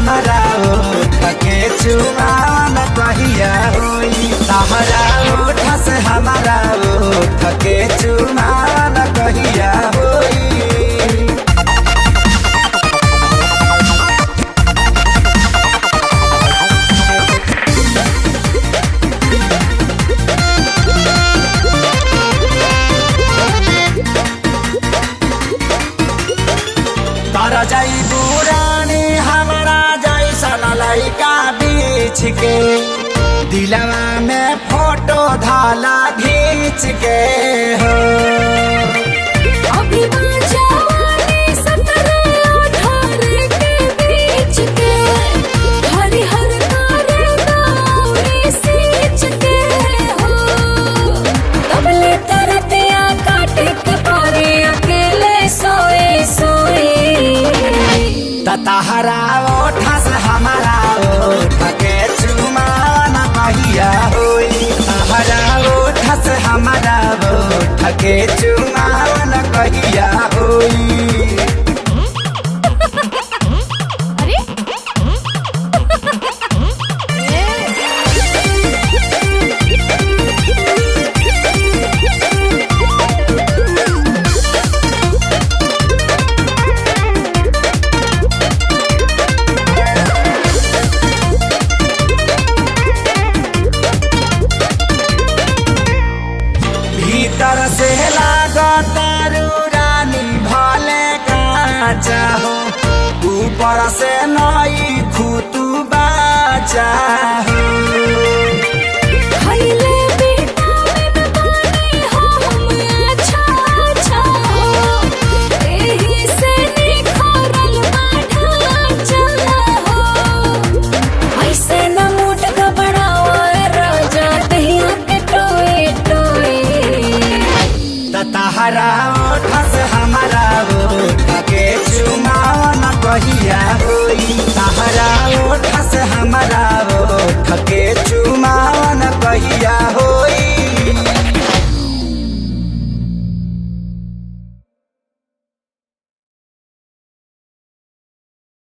हमारा ओठ के चुमान कहिया होई। तहरा ओठ से हमारा ओठ के चुमान कहिया होई। तारा जाई बुरानी हमारा जैसा लइका बीच के दिलवा में फोटो धाला खींच के हो। अभी जवानी 17-18 के बीच के हरिहर करे दौरी सींच के हो। तबले तरतिया काटे के पारे अकेले सोए सोए। तहरा ओठ से हमारा ओठ के चुमान कहिया होई। तहरा ओठ से हमारा ओठ के चुमान कहिया होई। अरे भीतर से लागतारू रानी भले काचा हो। ऊपर से नई खुतू बाचा हो।